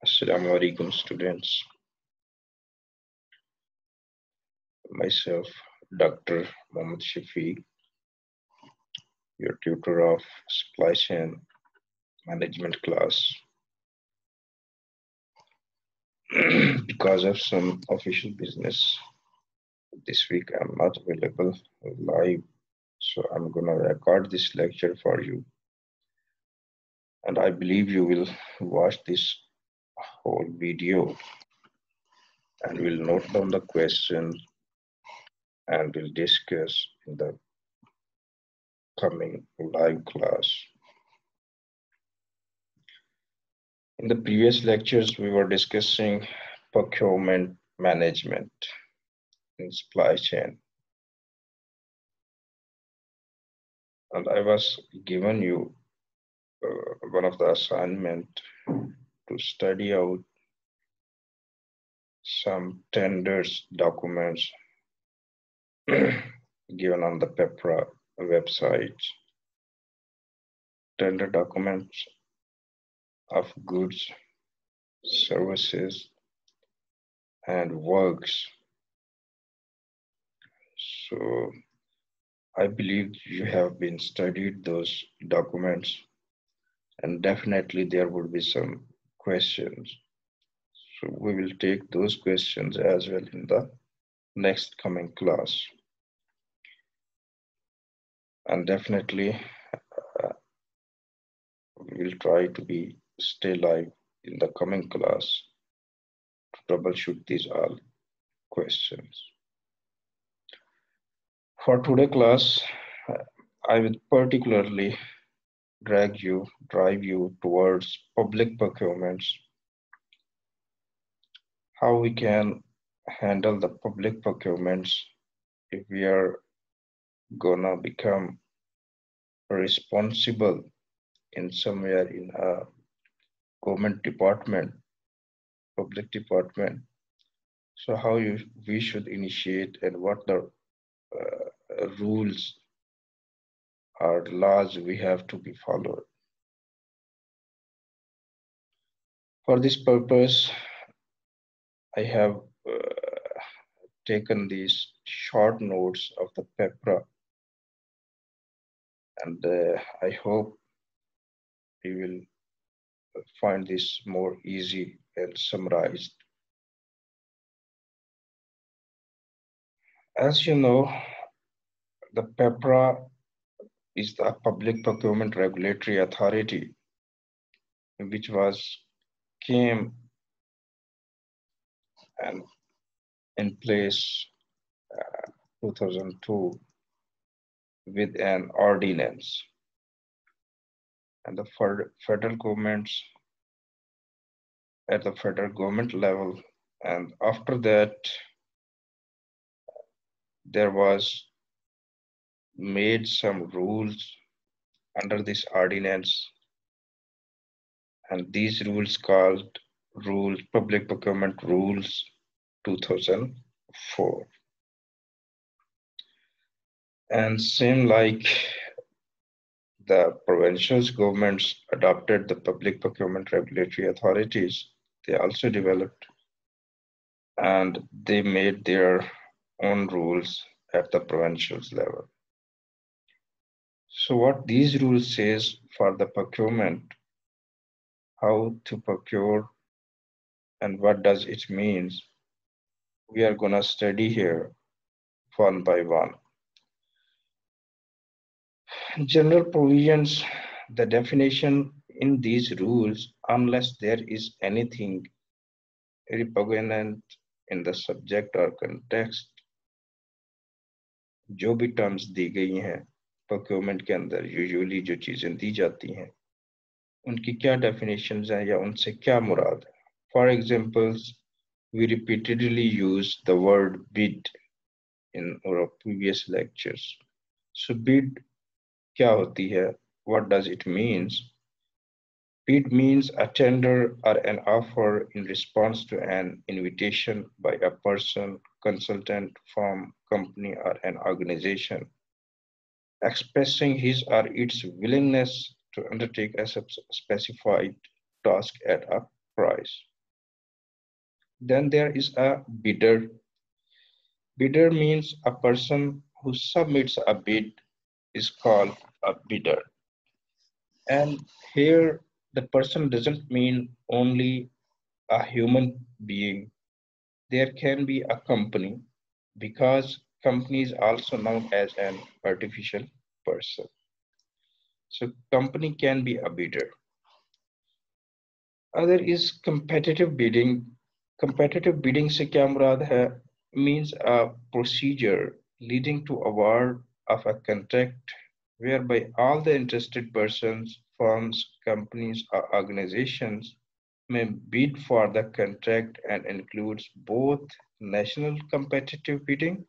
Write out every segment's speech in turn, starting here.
Assalamu alaikum students. Myself, Dr. Mohammad Shafiq, your tutor of supply chain management class. Because of some official business, this week I'm not available live, so I'm gonna record this lecture for you. And I believe you will watch this whole video and will note down the questions and will discuss in the coming live class. In the previous lectures, we were discussing procurement management in supply chain. And I was given you one of the assignment to study out some tenders documents given on the PEPRA website. Tender documents of goods, services, and works. So I believe you have been studied those documents, and definitely there would be some questions. So we will take those questions as well in the next coming class. And definitely we will try to stay live in the coming class to troubleshoot these all questions. For today class, I will particularly drive you towards public procurements, how we can handle the public procurements if we are gonna become responsible in somewhere in a government department, public department. So how we should initiate and what the rules or laws we have to be followed. For this purpose, I have taken these short notes of the PEPRA, and I hope you will find this more easy and summarized. As you know, the PEPRA is the Public Procurement Regulatory Authority, which came and in place 2002 with an ordinance, and the federal governments at the federal government level, and after that there was made some rules under this ordinance, and these rules called Public Procurement Rules 2004. And same like the provincial governments adopted the public procurement regulatory authorities, they also developed and they made their own rules at the provincial level. So what these rules says for the procurement, how to procure and what does it means, we are gonna study here one by one. General provisions, the definition in these rules, unless there is anything repugnant in the subject or context, जो भी terms दी गई हैं procurement के अंदर usually जो चीजें दी जाती हैं उनकी क्या डेफिनेशंस हैं या उनसे क्या मुराद है. For examples, we repeatedly use the word bid in our previous lectures. So bid क्या होती है? What does it means? Bid means a tender or an offer in response to an invitation by a person, consultant, firm, company, or an organization, expressing his or its willingness to undertake a specified task at a price. Then there is a bidder. Bidder means a person who submits a bid is called a bidder. And here the person doesn't mean only a human being. There can be a company because company is also known as an artificial person. So company can be a bidder. Other is competitive bidding. Competitive bidding से क्या मुराद है? Means a procedure leading to award of a contract whereby all the interested persons, firms, companies or organizations may bid for the contract and includes both national competitive bidding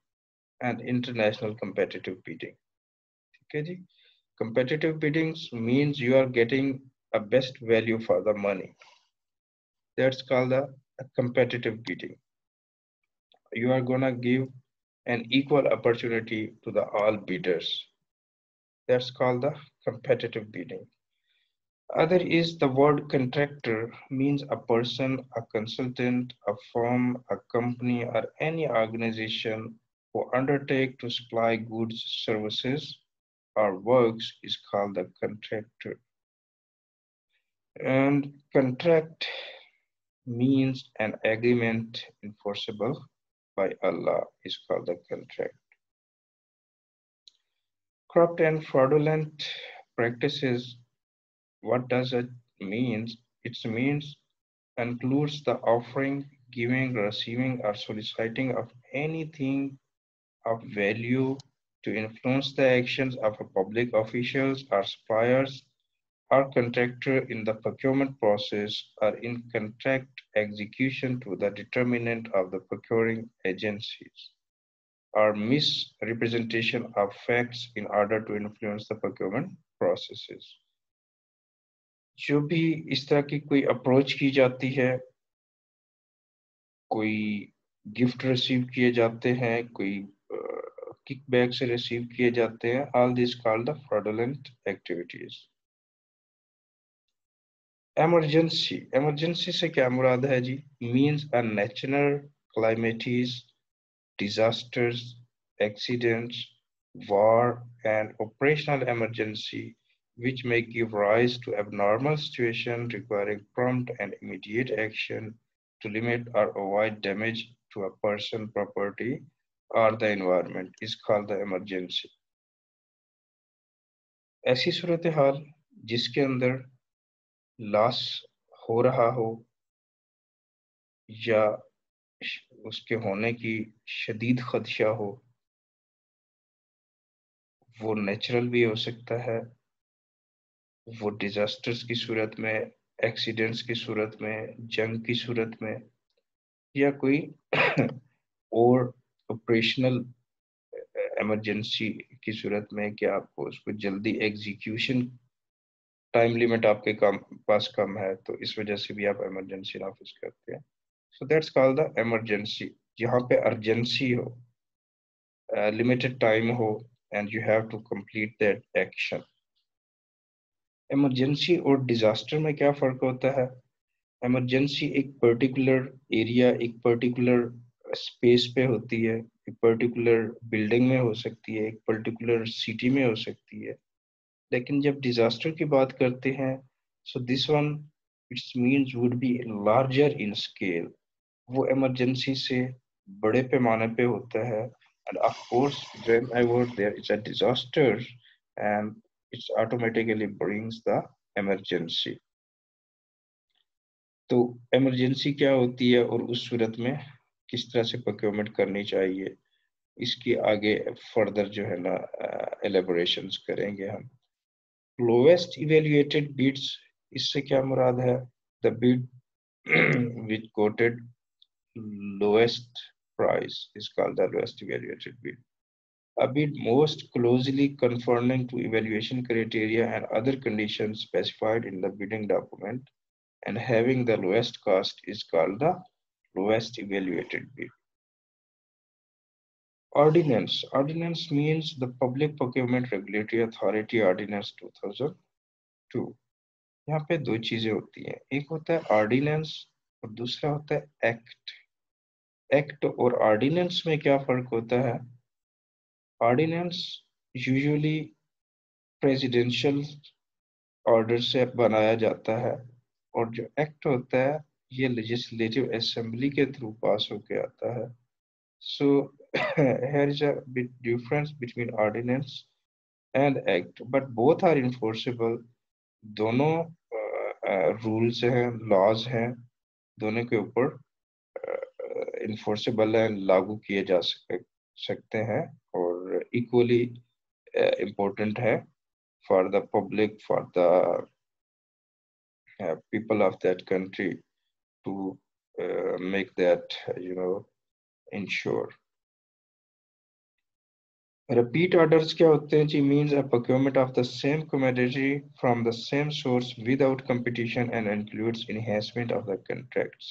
and international competitive bidding. Okay, ji? Competitive biddings means you are getting a best value for the money. That's called a competitive bidding. You are gonna give an equal opportunity to the all bidders. That's called the competitive bidding. Other is the word contractor means a person, a consultant, a firm, a company, or any organization who undertake to supply goods, services, or works is called the contractor. And contract means an agreement enforceable by Allah is called the contract. Corrupt and fraudulent practices, what does it mean? It means includes the offering, giving, receiving, or soliciting of anything of value to influence the actions of a public officials or suppliers or contractor in the procurement process or in contract execution to the determinant of the procuring agencies or misrepresentation of facts in order to influence the procurement processes. जो भी इस तरह की कोई approach की जाती है, कोई गिफ्ट रिसीव किए जाते हैं, कोई किकबैक से रिसीव किए जाते हैं, all these called the fraudulent activities. Emergency से क्या मुराद है जी? Means a natural calamities, disasters, accidents, war, and operational emergency which may give rise to abnormal situation requiring prompt and immediate action to limit or avoid damage to a person, property, or the environment is called the emergency. ऐसी सूरत हाल जिसके अंदर loss हो रहा हो या उसके होने की शदीद खदशा हो, वो नेचुरल भी हो सकता है, वो डिजास्टर्स की सूरत में, एक्सीडेंट्स की सूरत में, जंग की सूरत में, या कोई और ऑपरेशनल इमरजेंसी की सूरत में कि आपको उसको जल्दी एग्जीक्यूशन टाइम लिमिट आपके पास कम है, तो इस वजह से भी आप इमरजेंसी नाफिज करते हैं. So that's called the emergency. जहाँ पे अर्जेंसी हो, लिमिटेड टाइम हो, and you have to complete that action. Emergency और डिजास्टर में क्या फर्क होता है? इमरजेंसी एक पर्टिकुलर एरिया, एक पर्टिकुलर स्पेस पे होती है, एक पर्टिकुलर बिल्डिंग में हो सकती है, एक पर्टिकुलर सिटी में हो सकती है. लेकिन जब डिजास्टर की बात करते हैं, so this one it's means would be larger in scale. वो इमरजेंसी से बड़े पैमाने पे होता है. End of course whenever there is a disaster and it automatically brings the emergency. तो इमरजेंसी क्या होती है और उस सूरत में किस तरह से प्रोक्योरमेंट करनी चाहिए, इसकी आगे फर्दर जो है ना एलेबोरेशंस करेंगे हम. लोएस्ट इवेल्युएटेड बिड्स, इससे क्या मुराद है? The bid which coated lowest price is called the lowest evaluated bid. A bid most closely conforming to evaluation criteria and other conditions specified in the bidding document and having the lowest cost is called the lowest evaluated bid. Ordinance. Ordinance means the Public Procurement Regulatory Authority Ordinance 2002. यहाँ पे दो चीजें होती हैं. एक होता है ordinance और दूसरा होता है एक्ट। एक्ट और ऑर्डिनेंस में क्या फर्क होता है? ऑर्डिनेंस यूजुअली प्रेसिडेंशियल ऑर्डर से बनाया जाता है, और जो एक्ट होता है ये लेजिस्लेटिव असेंबली के थ्रू पास होके आता है. सो here is a bit difference between ordinance and act, but both are enforceable. दोनों रूल्स हैं, लॉज हैं, दोनों के ऊपर इन्फोर्सेबल है, लागू किए जा सकते हैं, और इक्वली इम्पोर्टेंट है for the public, for the people of that country to make that, ensure. Repeat orders क्या होते हैं जी? Means a procurement of the same commodity from the same source without competition and includes enhancement of the contracts.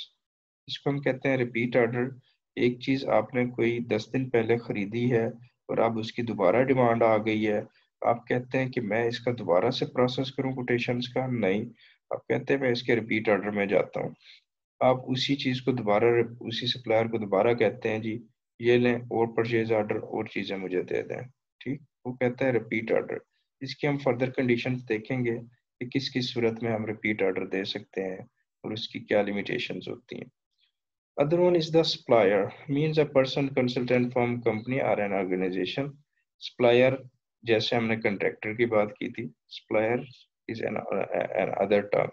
इसको हम कहते हैं repeat order. एक चीज आपने कोई 10 दिन पहले खरीदी है और अब उसकी दोबारा डिमांड आ गई है, आप कहते हैं कि मैं इसका दोबारा से प्रोसेस करूं कोटेशंस का? नहीं, आप कहते हैं मैं इसके रिपीट ऑर्डर में जाता हूं. आप उसी चीज को दोबारा, उसी सप्लायर को दोबारा कहते हैं जी ये लें और परचेज ऑर्डर और चीजें मुझे दे दें. ठीक, वो कहता है रिपीट ऑर्डर. इसकी हम फर्दर कंडीशंस देखेंगे कि किस किस सूरत में हम रिपीट ऑर्डर दे सकते हैं और उसकी क्या लिमिटेशंस होती हैं. Other one is the supplier, means a person, consultant firm, company or an organization. Supplier जैसे हमने contractor की बात की थी, supplier is an other term.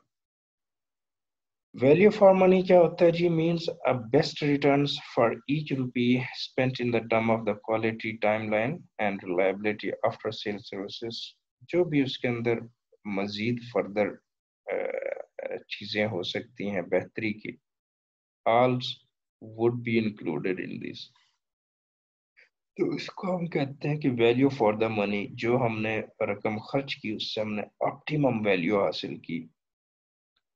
Value for money क्या होता है जी? Means a best returns for each rupee spent in the term of the quality, timeline and reliability after sale services. जो भी उसके अंदर मजीद फर्दर चीजें हो सकती हैं बेहतरी की, all would be included in this. तो इसको हम कहते हैं कि वैल्यू फॉर द मनी. जो हमने रकम खर्च की उससे हमने ऑप्टिमम वैल्यू हासिल की,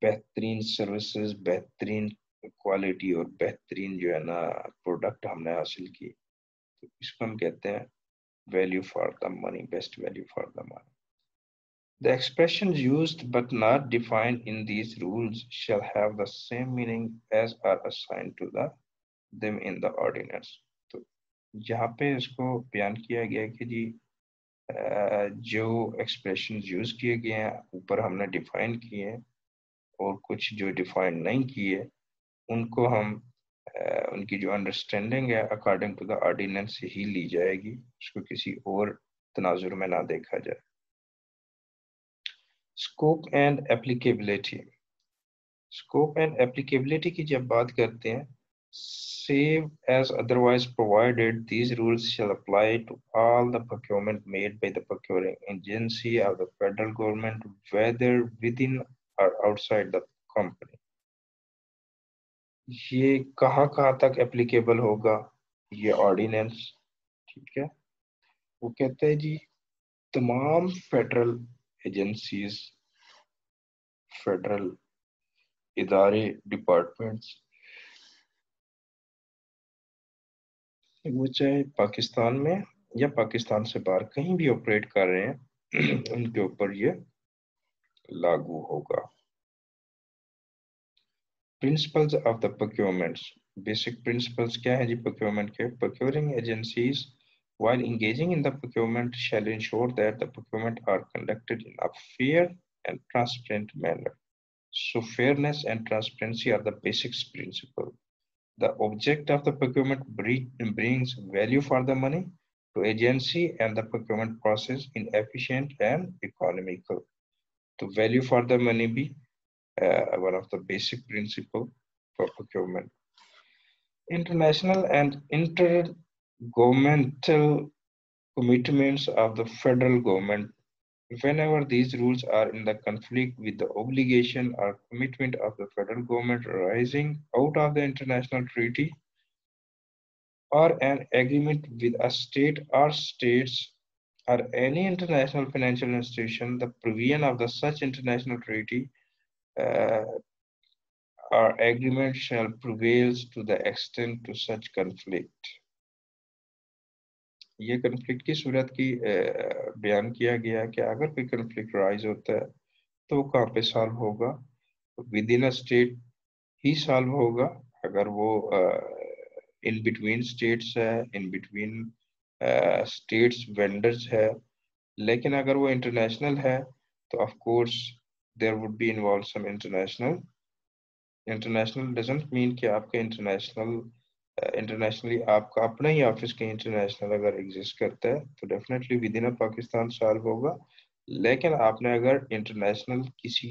बेहतरीन सर्विसेज, बेहतरीन क्वालिटी और बेहतरीन जो है ना प्रोडक्ट हमने हासिल की. तो इसको हम कहते हैं value for the money, best value for the money. The expressions used but not defined in these rules shall have the same meaning as are assigned to them in the ordinance. तो यहाँ पे इसको बयान किया गया है कि जी जो एक्सप्रेशन यूज किए गए हैं ऊपर हमने डिफाइन किए हैं, और कुछ जो डिफाइन नहीं किए उनको हम उनकी जो अंडरस्टैंडिंग है अकॉर्डिंग टू द ऑर्डिनेंस ही ली जाएगी, उसको किसी और तनाजुर में ना देखा जाए. Scope and applicability. Scope and applicability की जब बात करते हैं, save as otherwise provided, these rules shall apply to all the procurement made by the procuring agency of the federal government, whether within or outside the company. ये कहाँ कहाँ तक applicable होगा? ये ऑर्डिनेंस, ठीक है, वो कहते हैं जी तमाम फेडरल एजेंसीज, फेडरल इदारे, डिपार्टमेंट्स, वो चाहे पाकिस्तान में या पाकिस्तान से बाहर कहीं भी ऑपरेट कर रहे हैं उनके ऊपर ये लागू होगा. Principles of the procurements. Basic principles क्या है जी प्रोक्योरमेंट के? Procuring agencies while engaging in the procurement shall ensure that the procurement are conducted in a fair and transparent manner. So fairness and transparency are the basic principle. The object of the procurement brings value for the money to agency and the procurement process in efficient and economical. So value for the money be one of the basic principle for procurement. International and intergovernmental commitments of the federal government. Whenever these rules are in the conflict with the obligation or commitment of the federal government arising out of the international treaty or an agreement with a state or states or any international financial institution, the provision of the such international treaty uh, or agreement shall prevail to the extent to such conflict. ये conflict की सूरत की बयान किया गया कि अगर कोई conflict rise होता है तो वो कहाँ पे सॉल्व होगा? With in a state he solve होगा अगर वो इन बिटवीन स्टेट्स है, इन बिटवीन स्टेट्स वेंडर्स है। लेकिन अगर वो इंटरनेशनल है तो of course there would be involve some international. International doesn't mean कि आपका इंटरनेशनली आपका अपना ही ऑफिस कहीं इंटरनेशनल अगर एग्जिस्ट करता है तो definitely within a Pakistan solve होगा। लेकिन आपने अगर इंटरनेशनल किसी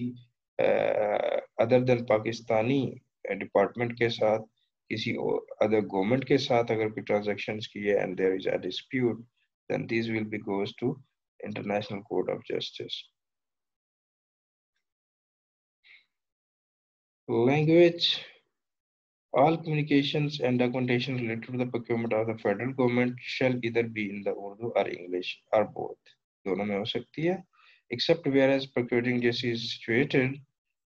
अदर देन पाकिस्तानी डिपार्टमेंट के साथ, किसी अदर गवर्नमेंट के साथ अगर कोई ट्रांजेक्शन्स की है and there is a dispute, then this will be goes to International Court of Justice. Language: all communications and documentation related to the procurement of the federal government shall either be in the Urdu or English or both. दोनों में हो सकती है, except whereas procuring agency is situated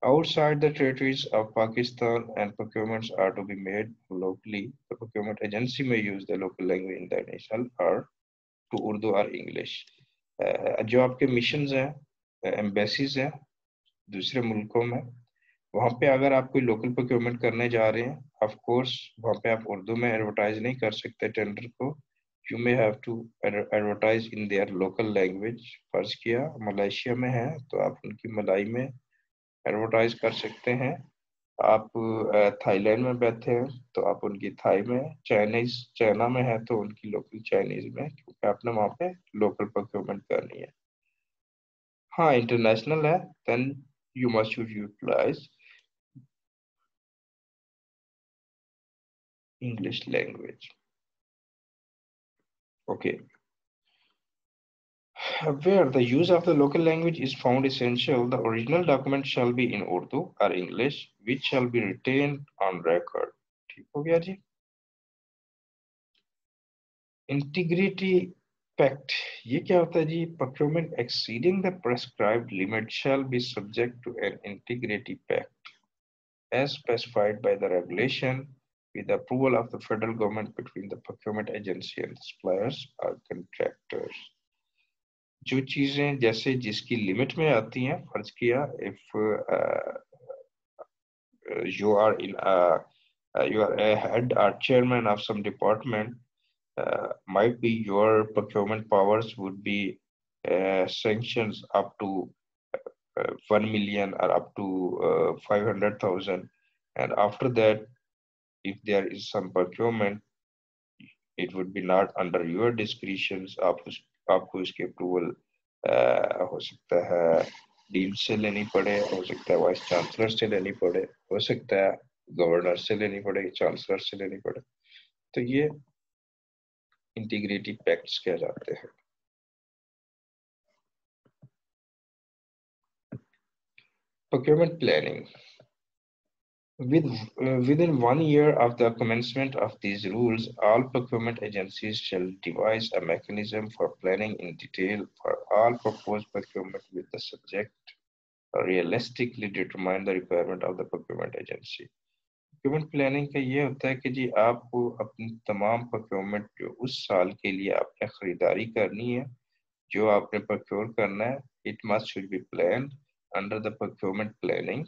outside the territories of Pakistan and procurements are to be made locally. The procurement agency may use the local language in the national or to Urdu or English. जो आपके missions हैं, embassies हैं दूसरे मुल्कों में, वहाँ पे अगर आप कोई लोकल प्रोक्योरमेंट करने जा रहे हैं, ऑफ कोर्स वहाँ पे आप उर्दू में एडवर्टाइज नहीं कर सकते टेंडर को। You may have to advertise in their local language. फर्ज किया मलेशिया में है तो आप उनकी मलाई में एडवर्टाइज कर सकते हैं। आप थाईलैंड में बैठे हैं तो आप उनकी थाई में, चाइनीज चाइना में है तो उनकी लोकल चाइनीज में, क्योंकि आपने वहाँ पे लोकल प्रोक्योरमेंट करनी है। हाँ इंटरनेशनल है, then you must utilize English language. Okay. Where the use of the local language is found essential, the original document shall be in Urdu or English, which shall be retained on record. ठीक हो गया जी? Integrity Pact. ये क्या होता है जी? Procurement exceeding the prescribed limit shall be subject to an integrity pact as specified by the regulation with the approval of the federal government between the procurement agency and suppliers or contractors. जो चीजें जैसे जिसकी limit में आती हैं, फर्ज किया if you are in you are a head or chairman of some department, might be your procurement powers would be sanctions up to 1 million or up to 500,000, and after that if there is some procurement it would be not under your discretions। आपको इसके approval हो सकता है dean से लेनी पड़े, हो सकता है वाइस चांसलर से लेनी पड़े, हो सकता है गवर्नर से लेनी पड़े, चांसलर से लेनी पड़े। तो ये इंटीग्रिटी पैक्ट्स कह जाते हैं। Procurement planning. Within 1 year of the commencement of these rules, all procurement agencies shall devise a mechanism for planning in detail for all proposed procurement with the subject realistically determine the requirement of the procurement agency। procurement planning का ये होता है कि जी आपको अपनी तमाम procurement जो उस साल के लिए आपने खरीदारी करनी है, जो आपने procure करना है, it must should be planned under the procurement planning।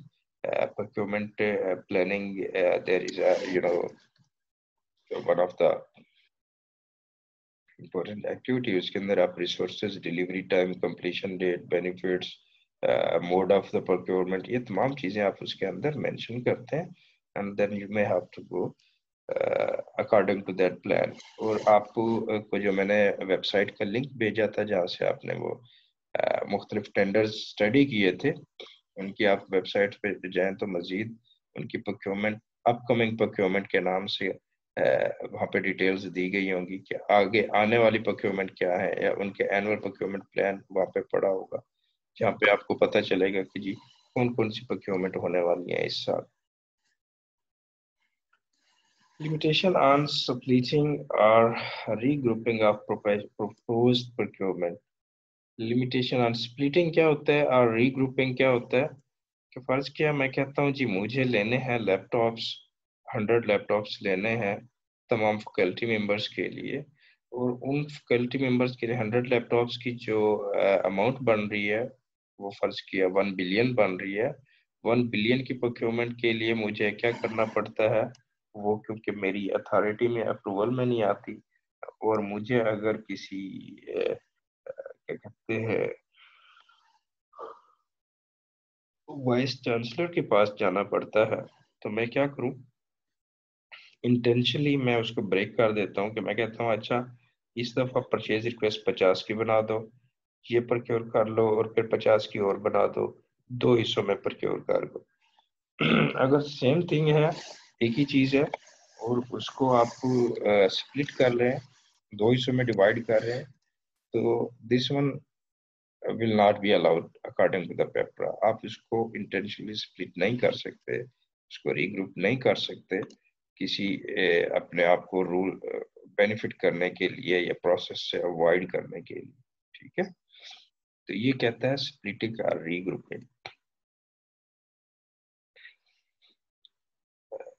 procurement planning there is a one of the important activity, उसके अंदर आप resources, delivery time, completion date, benefits, mode of the procurement, ये तमाम चीजें आप उसके अंदर mention करते हैं, and then you may have to go according to that plan। और आपको को जो मैंने वेबसाइट का लिंक भेजा था जहाँ से आपने वो मुख्तलिफ टेंडर्स स्टडी किए थे, उनकी आप वेबसाइट पे जाएं तो मजीद उनकी प्रोक्योरमेंट, अपकमिंग प्रोक्योरमेंट के नाम से वहाँ पे डिटेल्स दी गई होंगी कि आगे आने वाली प्रोक्योरमेंट क्या है, या उनके एनुअल प्रोक्योरमेंट प्लान वहाँ पे पड़ा होगा, जहाँ पे आपको पता चलेगा कि जी कौन कौन सी प्रोक्योरमेंट होने वाली है इस साल। Limitation on splitting or regrouping of proposed procurement। Limitation on splitting क्या होता है और रीग्रुपिंग क्या होता है? कि फर्ज किया मैं कहता हूँ जी मुझे लेने हैं लैपटॉप्स, 100 लैपटॉप्स लेने हैं तमाम फैकल्टी मेंबर्स के लिए, और उन फैकल्टी मेंबर्स के लिए 100 लैपटॉप्स की जो अमाउंट बन रही है वो फर्ज किया 1 बिलियन बन रही है। 1 बिलियन की प्रोक्योरमेंट के लिए मुझे क्या करना पड़ता है, वो क्योंकि मेरी अथॉरिटी में अप्रूवल में नहीं आती, और मुझे अगर किसी क्या कहते हैं वाइस चांसलर के पास जाना पड़ता है, तो मैं क्या करूं, इंटेंशनली मैं उसको ब्रेक कर देता हूं कि मैं कहता हूं अच्छा इस दफा परचेज रिक्वेस्ट 50 की बना दो, ये प्रक्योर कर लो, और फिर 50 की और बना दो, 2 हिस्सों में प्रक्योर कर दो। अगर सेम थिंग है, एक ही चीज है, और उसको आप स्प्लिट कर रहे हैं, 2 हिस्सों में डिवाइड कर रहे हैं, तो this one will not be allowed according to the paper. आप इसको इंटेंशनली स्प्लिट नहीं कर सकते, इसको रीग्रुप नहीं कर सकते किसी अपने आप को रूल बेनिफिट करने के लिए या प्रोसेस से अवॉइड करने के लिए। ठीक है, तो ये कहता है स्प्लिटिंग और रीग्रुपिंग।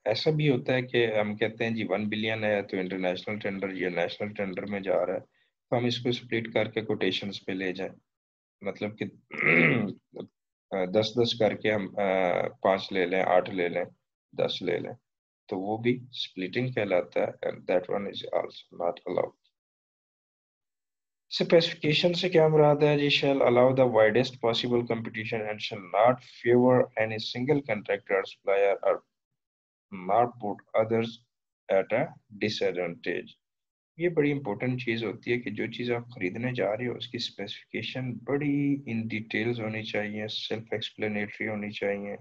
ऐसा भी होता है कि हम कहते हैं जी 1 बिलियन है, तो इंटरनेशनल टेंडर या नेशनल टेंडर में जा रहा है, तो हम इसको स्प्लिट करके कोटेशंस पे ले जाएं, मतलब कि 10-10 करके हम 5 ले लें, 8 ले लें, 10 ले लें, तो वो भी स्प्लिटिंग कहलाता है, and that one is also not allowed. Specification से क्या मुराद है जी, shall allow the widest possible competition and shall not favour any single contractor or supplier or not put others at a disadvantage. ये बड़ी important चीज़ होती है कि जो चीज़ आप खरीदने जा रहे हो उसकी स्पेसिफिकेशन बड़ी इन डिटेल्स होनी चाहिए, सेल्फ एक्सप्लेनेटरी होनी चाहिए,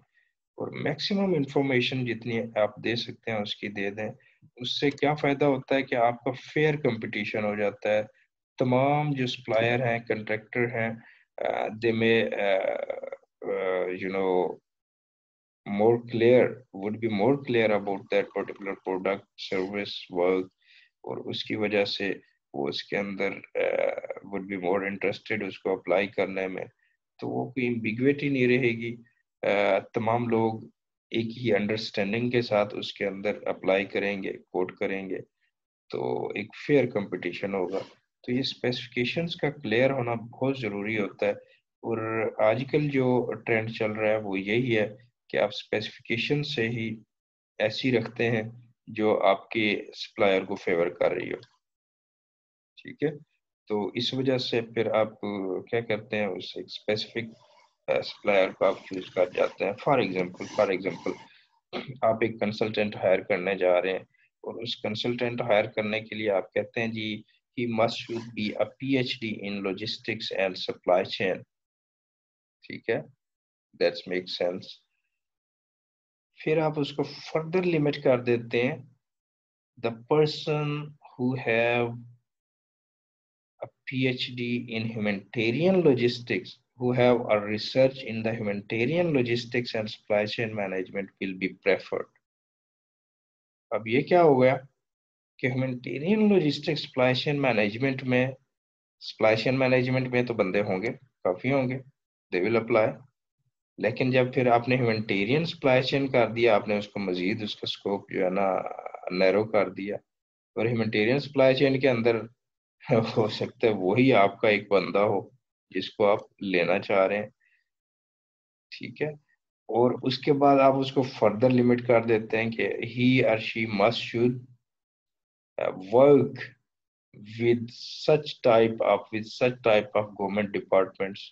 और मैक्सिमम इंफॉर्मेशन जितनी आप दे सकते हैं उसकी दे दें। उससे क्या फ़ायदा होता है कि आपका फेयर कंपटीशन हो जाता है, तमाम जो सप्लायर हैं, कंट्रैक्टर हैं, दे में you know more clear, would be more clear about that particular product, service, work, और उसकी वजह से वो उसके अंदर वुड बी मोर इंटरेस्टेड उसको अप्लाई करने में, तो वो कोई एम्बिग्विटी नहीं रहेगी, तमाम लोग एक ही अंडरस्टैंडिंग के साथ उसके अंदर अप्लाई करेंगे, कोड करेंगे, तो एक फेयर कंपटीशन होगा। तो ये स्पेसिफिकेशंस का क्लियर होना बहुत ज़रूरी होता है, और आजकल जो ट्रेंड चल रहा है वो यही है कि आप स्पेसिफिकेशन से ही ऐसी रखते हैं जो आपके सप्लायर को फेवर कर रही हो। ठीक है, तो इस वजह से फिर आप क्या करते हैं, उस एक स्पेसिफिक सप्लायर को आप चूज कर जाते हैं। फॉर एग्जांपल आप एक कंसल्टेंट हायर करने जा रहे हैं, और उस कंसल्टेंट हायर करने के लिए आप कहते हैं जी he must should be a PhD in logistics and supply chain. ठीक है, दैट्स मेक सेंस। फिर आप उसको फर्दर लिमिट कर देते हैं, the person who have a PhD in humanitarian logistics, who have a research in the humanitarian logistics and supply chain management will be preferred। अब ये क्या हो गया कि humanitarian logistics supply chain management में तो बंदे होंगे, काफी होंगे, दे विल अप्लाई। लेकिन जब फिर आपने ह्यूमैनिटेरियन सप्लाई चेन कर दिया, आपने उसको मजीद उसका स्कोप जो है ना नैरो कर दिया, और ह्यूमैनिटेरियन सप्लाई चेन के अंदर हो सकता है वही आपका एक बंदा हो जिसको आप लेना चाह रहे हैं। ठीक है, और उसके बाद आप उसको फर्दर लिमिट कर देते हैं कि ही और she must should work with such type of government departments.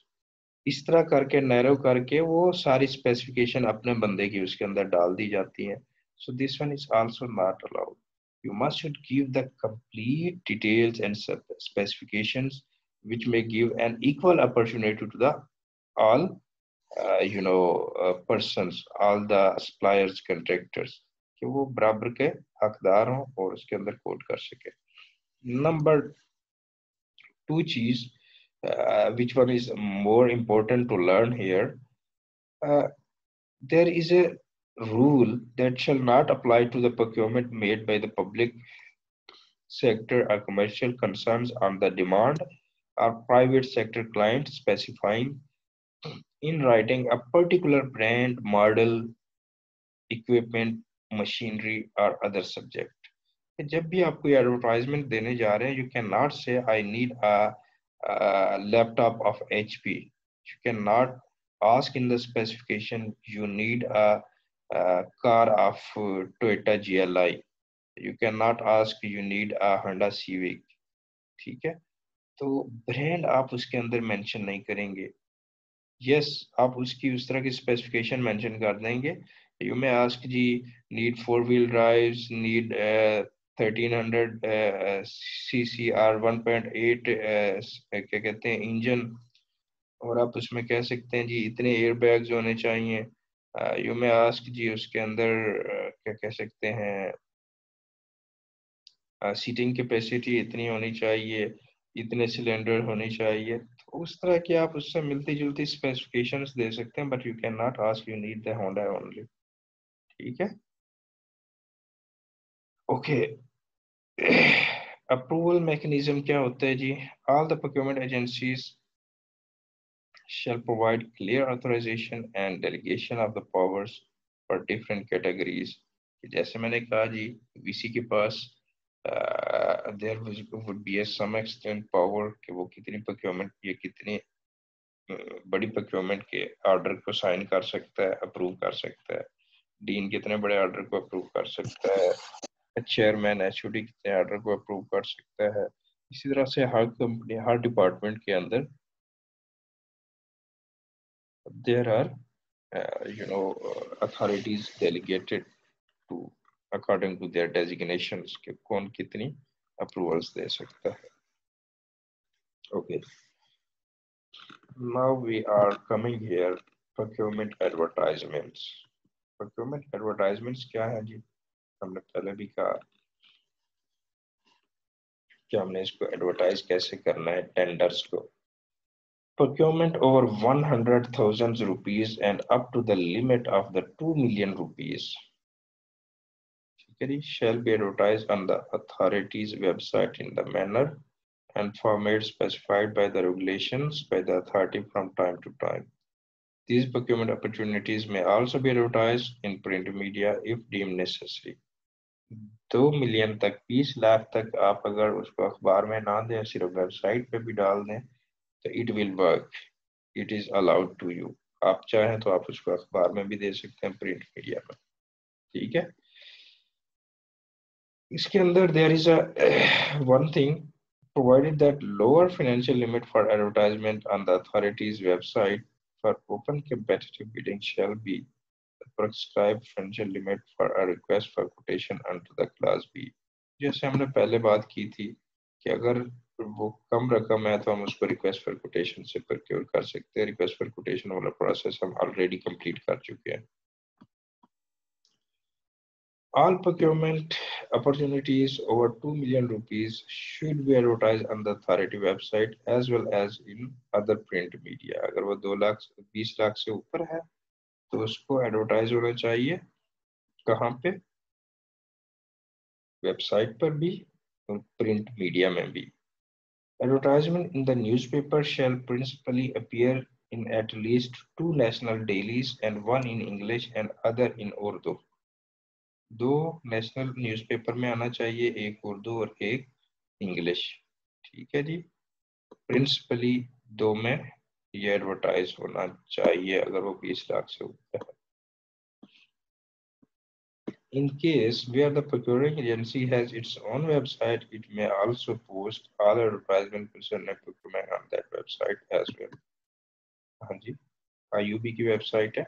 इस तरह करके नैरो करके वो सारी स्पेसिफिकेशन अपने बंदे की उसके अंदर डाल दी जाती हैं। So this one is also not allowed. You must should give the complete details and specifications which may give an equal opportunity to the all persons, all the suppliers, contractors, कि वो बराबर के हकदार हों और उसके अंदर कोड कर सके। नंबर 2 चीज, which one is more important to learn here, uh, there is a rule that shall not apply to the procurement made by the public sector or commercial concerns on the demand or private sector clients specifying in writing a particular brand, model, equipment, machinery or other subject। जब भी आप कोई advertisement देने जा रहे हैं, you can not से I need a laptop off HP, you can not ask in the specification you need a car of Toyota GLI. You cannot ask you need a Honda Civic. ठीक है, तो brand आप उसके अंदर mention नहीं करेंगे. Yes, आप उसकी उस तरह की स्पेसिफिकेशन मेंशन कर देंगे. यू मे आस्क जी, need 4 wheel drives, need 1300 CC or 1.8 क्या कहते हैं इंजन, और आप उसमें कह सकते हैं जी इतने एयर बैग्स होने चाहिए. यू मे आस्क जी उसके अंदर क्या कह सकते हैं, सीटिंग कैपेसिटी इतनी होनी चाहिए, इतने सिलेंडर होने चाहिए. तो उस तरह की आप उससे मिलती जुलती स्पेसिफिकेशंस दे सकते हैं, but you can not ask you need the Honda only. ठीक है, ओके. अप्रूवल मैकेनिज्म क्या होता है जी? All the procurement agencies shall provide clear authorization and delegation of the powers for different categories. जैसे मैंने कहा जी, वीसी के पास there would be a some extent power कि वो कितनी प्रोक्योरमेंट या कितनी बड़ी प्रोक्योरमेंट के ऑर्डर को साइन कर सकता है, अप्रूव कर सकता है. डीन कितने बड़े ऑर्डर को अप्रूव कर सकता है, चेयरमैन एचओडी कितने ऑर्डर को अप्रूव कर सकता है. इसी तरह से हर कंपनी, हर डिपार्टमेंट के अंदर there are authorities delegated to according to their designations कि कौन कितनी approvals दे सकता है. Okay, now we are coming here procurement advertisements. Procurement advertisements क्या है जी? हमने पहले भी कहा कि हमने इसको एडवर्टाइज कैसे करना है टेंडर्स को. Procurement over 100,000 rupees and up to the limit of the 2 million rupees shall be advertised on the authority's website in the manner and format specified by the regulations by the authority from time to time. These procurement opportunities may also be advertised in print media if deemed necessary. 2 million तक, 20 लाख तक आप अगर उसको अखबार में ना दें, सिर्फ वेबसाइट पे भी डाल दें, तो it will work. It is allowed to you. आप चाहें तो आप उसको अखबार में भी दे सकते हैं, प्रिंट मीडिया में. ठीक है, इसके अंदर there is a one thing, provided that lower financial limit for advertisement on the authority's website for open competitive bidding shall be the prescribed financial limit for a request for quotation under the class B. जैसे हमने पहले बात की थी कि अगर वो कम रकम है तो हम उसको रिक्वेस्ट फॉर कोटेशन से प्रोक्योर कर सकते हैं. रिक्वेस्ट फॉर कोटेशन वाला प्रोसेस हम ऑलरेडी कंप्लीट कर चुके हैं. All procurement opportunities over 2 million rupees should be advertised on the authority website as well as in other print media. अगर वो 2 लाख 20 लाख से ऊपर है तो उसको एडवर्टाइज होना चाहिए. कहाँ पे? वेबसाइट पर भी और प्रिंट मीडिया में भी. Advertisement in the newspaper shall principally appear in at least 2 national dailies and one in English and other in Urdu. 2 national newspaper में आना चाहिए, एक उर्दू और एक इंग्लिश. ठीक है जी, प्रिंसिपली 2 में ये एडवर्टाइज होना चाहिए अगर वो 20 लाख से ऊपर है. In case where the procuring agency has its own website, it may also post all advertisement concerning procurement on that website as well. हाँ जी, आईयूबी की वेबसाइट है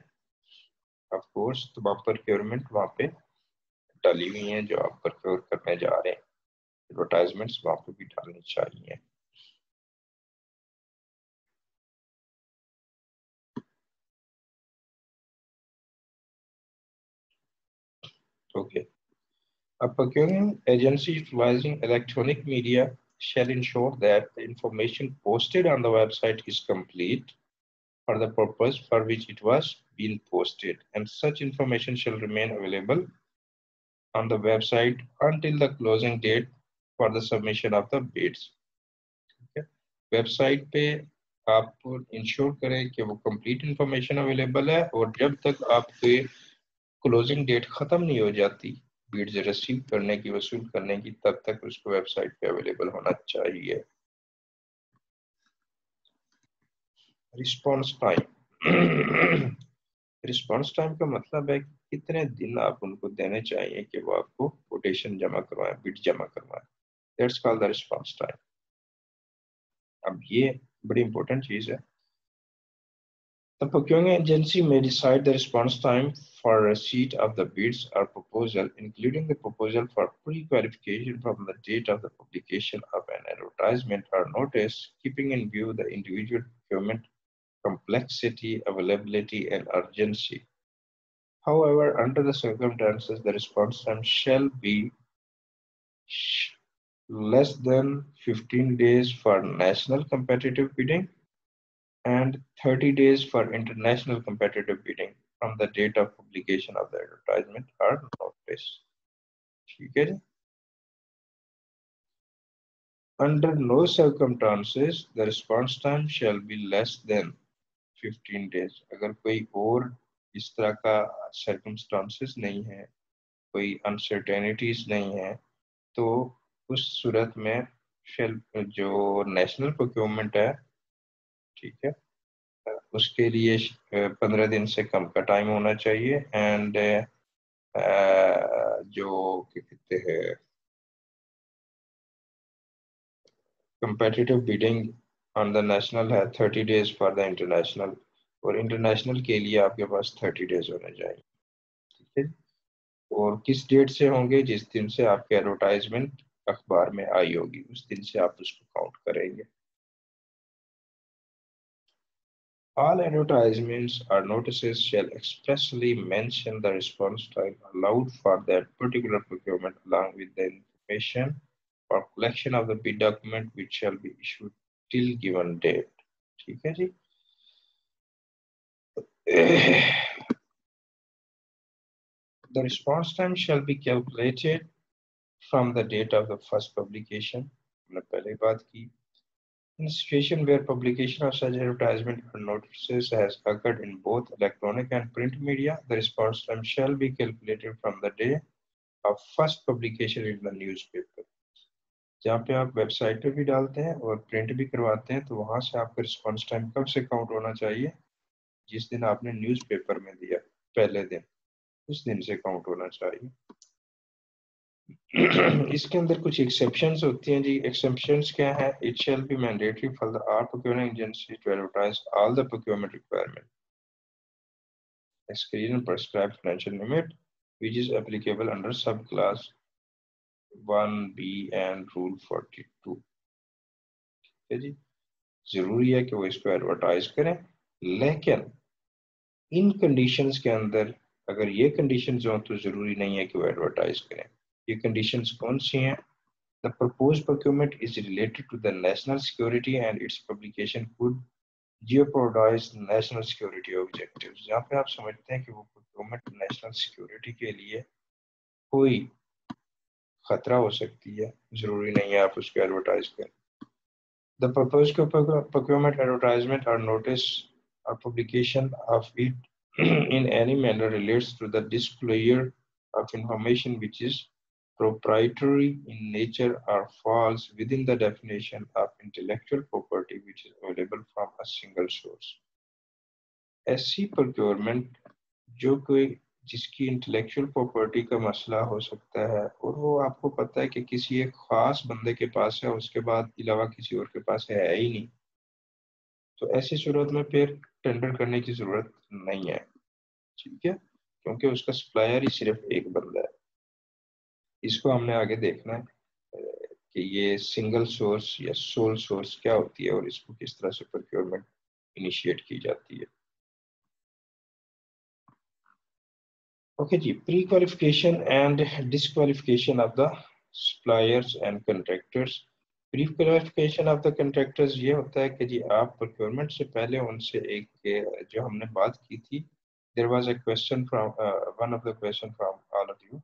ऑफ कोर्स, तो आप प्रोक्योरमेंट वहाँ पे डाली हुई हैं जो आप प्रोक्योर करने जा रहे हैं. एडवर्टाइजमेंट्स वहाँ पे भी डालनी चाहिए. Okay. A procuring agency utilizing electronic media shall ensure that the information posted on the website is complete for the purpose for which it was being posted, and such information shall remain available on the website until the closing date for the submission of the bids. Okay. Website पे आप ensure करें कि वो complete information available है, और जब तक आपके क्लोजिंग डेट खत्म नहीं हो जाती बीड्स रिसीव करने की, वसूल करने की, तब तक उसको वेबसाइट पे अवेलेबल होना चाहिए. Response time. रिस्पॉन्स टाइम का मतलब है कि कितने दिन आप उनको देने चाहिए कि वो आपको कोटेशन जमा करवाएं, बिट जमा करवाएं। That's called the response time. अब ये बड़ी इंपॉर्टेंट चीज है। The procuring agency may decide the response time for receipt of the bids or proposal, including the proposal for pre-qualification from the date of the publication of an advertisement or notice, keeping in view the individual procurement complexity, availability, and urgency. However, under the circumstances, the response time shall be less than 15 days for national competitive bidding and 30 days for international competitive bidding from the date of publication of the advertisement or notice. ठीक है जी? Under no circumstances, the response time shall be less than 15 days. अगर कोई और इस तरह का circumstances नहीं है, कोई uncertainties नहीं है, तो उस सूरत में shall जो national procurement है, ठीक है, उसके लिए 15 दिन से कम का टाइम होना चाहिए। एंड जो क्या कहते हैं competitive bidding on the national है 30 डेज फॉर द इंटरनेशनल, और इंटरनेशनल के लिए आपके पास 30 डेज होने चाहिए। ठीक है। और किस डेट से होंगे? जिस दिन से आपकी एडवर्टाइजमेंट अखबार में आई होगी उस दिन से आप उसको काउंट करेंगे। All advertisements or notices shall expressly mention the response time allowed for that particular procurement along with the information or collection of the bid document which shall be issued till given date. ठीक है जी? The response time shall be calculated from the date of the first publication. हमने पहले बात की। In a situation where publication of such advertisement or notices has occurred in both electronic and print media, the response time shall be calculated from the day of first publication in the newspaper. जहाँ पे आप website पे भी डालते हैं और print भी करवाते हैं तो वहां से आपका रिस्पॉन्स टाइम कब से काउंट होना चाहिए? जिस दिन आपने न्यूज़पेपर में दिया पहले दिन, उस दिन से काउंट होना चाहिए। इसके अंदर कुछ एक्सेप्शंस होती हैं जी। एक्सेप्शंस क्या है? It shall be mandatory for the all procuring agency to advertise all the procurement requirement एक्सक्रीजन prescribed financial limit which is applicable under subclass 1B and rule 42। ठीक है जी? जरूरी है कि वो इसको एडवर्टाइज करें, लेकिन इन कंडीशंस के अंदर अगर ये कंडीशंस हो तो जरूरी नहीं है कि वो एडवर्टाइज करें। ये कंडीशंस कौन सी हैं? The proposed procurement is related to the national security and its publication could jeopardize national security objectives। जहाँ पे आप समझते हैं कि वो procurement national security के लिए कोई खतरा हो सकती है, जरूरी नहीं है आप उसको एडवर्टाइज करें। The proposed procurement advertisement or notice or publication of it in any manner relates to the disclosure of information which is proprietary in nature or falls within the definition of intellectual property which is available from a single source। ऐसी procurement जो कोई जिसकी intellectual property का मसला हो सकता है और वो आपको पता है कि किसी एक खास बंदे के पास है, उसके बाद अलावा किसी और के पास है ही नहीं, तो ऐसी सूरत में फिर टेंडर करने की जरूरत नहीं है। ठीक है? क्योंकि उसका सप्लायर ही सिर्फ एक बंदा है। इसको हमने आगे देखना है कि ये सिंगल सोर्स या सोल सोर्स क्या होती है और इसको किस तरह से प्रोक्योरमेंट इनिशिएट की जाती है। ओके जी, pre qualification and disqualification of the suppliers and contractors. Pre qualification of the contractors ये होता है कि जी आप प्रोक्योरमेंट से पहले उनसे एक जो हमने बात की थी, there was a question from one of the question from all of you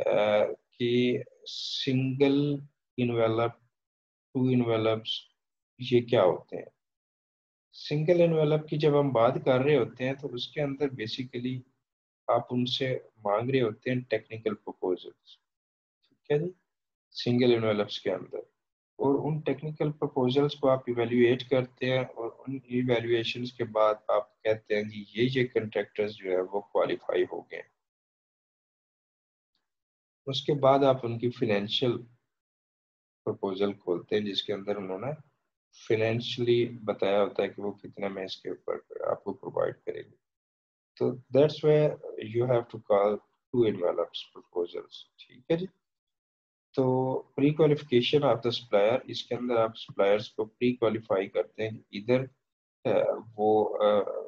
कि सिंगल इनवेलप, टू इनवेलप्स ये क्या होते हैं? सिंगल इनवेलप की जब हम बात कर रहे होते हैं तो उसके अंदर बेसिकली आप उनसे मांग रहे होते हैं टेक्निकल प्रपोजल्स। ठीक है जी? सिंगल इनवेलप्स के अंदर और उन टेक्निकल प्रपोजल्स को आप इवेल्युएट करते हैं और उन इवेल्युएशंस के बाद आप कहते हैं कि ये कंट्रैक्टर्स जो है वो क्वालिफाई हो गए। उसके बाद आप उनकी फिनेंशियल प्रपोजल खोलते हैं जिसके अंदर उन्होंने फिनेंशियली बताया होता है कि वो कितने में इसके ऊपर आपको प्रोवाइड करेंगे। तो that's where you have to call two envelopes proposals. ठीक है जी। तो pre qualification of the supplier, इसके अंदर आप सप्लायर्स को प्री क्वालिफाई करते हैं इधर वो